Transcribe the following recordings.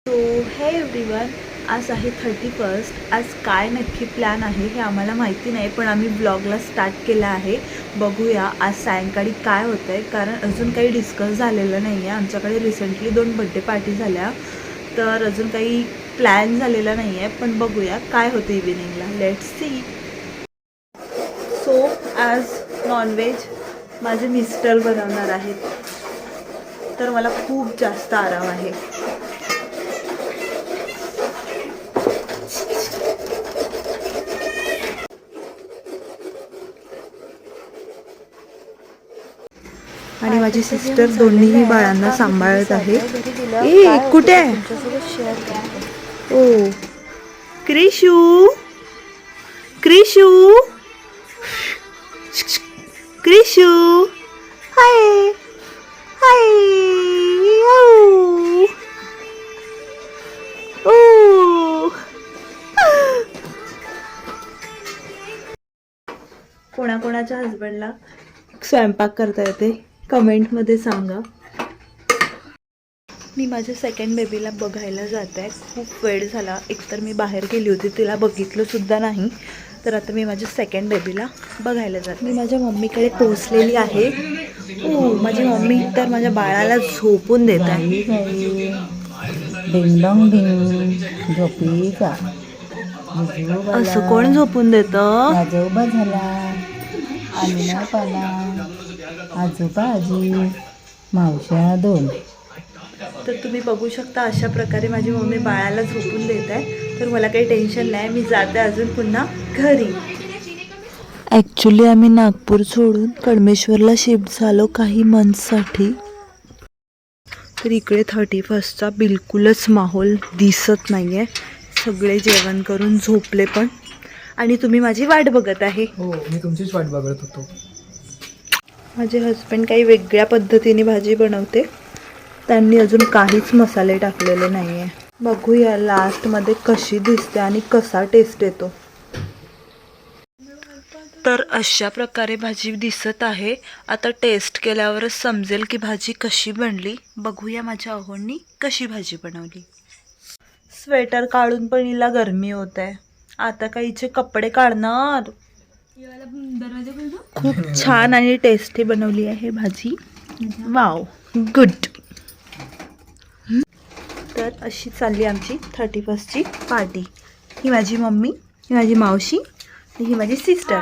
So हे everyone, आज आहे 31. आज काय नक्की प्लॅन आहे हे आम्हाला माहिती नाही, पण आम्ही ब्लॉगला स्टार्ट केला आहे. बघूया आज सायंकाळी काय होतं आहे, कारण अजून काही डिस्कस झालेलं नाही आहे. आमच्याकडे रिसेंटली 2 बड्डे पार्टी झाल्या, तर अजून काही प्लॅन झालेला नाही आहे. पण बघूया काय होतं इव्हिनिंगला. Let's see. सो आज नॉनव्हेज माझे मिस्टर बनवणार आहेत, तर मला खूप जास्त आराम आहे. आणि माझी सिस्टर दोन्हीही बाळांना सांभाळत आहे. ए कुठे आहे? ओ क्रिशू, क्रिशू, क्रिशू, हाय हाय. ओ कोणाकोणाच्या हसबंडला स्वयंपाक करता येते कमेंटमध्ये सांगा. मी माझ्या सेकंड बेबीला बघायला जात आहे. खूप वेळ झाला, एकतर मी बाहेर गेली होती, तिला बघितलंसुद्धा नाही. तर आता मी माझ्या सेकंड बेबीला बघायला जाते. मी माझ्या मम्मीकडे पोहोचलेली आहे. माझी मम्मी तर माझ्या बाळाला झोपून देत आहे. डिंग डॉंग डिंग, झोपली का? असं कोण झोपून देतं? आजोबा झाला, आमिना पाला, आजोबा आजी, मावश्या 2. तर तुम्ही बघू शकता, अशा प्रकारे माझी मम्मी बाळाला झोपून देत आहे. तर मला काही टेन्शन नाही, मी जाते अजून पुन्हा घरी. ॲक्च्युली आम्ही नागपूर सोडून कडमेश्वरला शिफ्ट झालो काही मंथसाठी. तर इकडे 31चा बिलकुलच माहोल दिसत नाही आहे. सगळे जेवण करून झोपले पण, आणि तुम्ही माझी वाट बघत आहे. हो, मी तुमचीच वाट बघत होतो. माझे हस्बंड काही वेगळ्या पद्धतीने भाजी बनवते. त्यांनी अजून काहीच मसाले टाकलेले नाही आहे. बघूया लास्टमध्ये कशी दिसते आणि कसा टेस्ट येतो. तर अशा प्रकारे भाजी दिसत आहे. आता टेस्ट केल्यावरच समजेल की भाजी कशी बनली. बघूया माझ्या अहोंनी कशी भाजी बनवली. स्वेटर काढून पण हिला गरमी होत आहे. आता काही हिचे कपडे काढणार. खूप छान आणि टेस्टी बनवली आहे भाजी. Wow, good. तर अशी चालली आमची 31ची पार्टी. ही माझी मम्मी, ही माझी मावशी, ही माझी सिस्टर.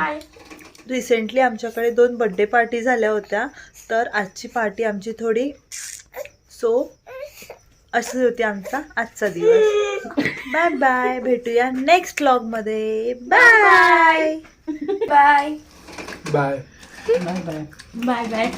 रिसेंटली आमच्याकडे 2 बड्डे पार्टी झाल्या होत्या, तर आजची पार्टी आमची थोडी अशी होती आमचा आजचा दिवस. बाय बाय, भेटूया नेक्स्ट व्लॉगमध्ये. Bye bye bye bye bye. Bye bye.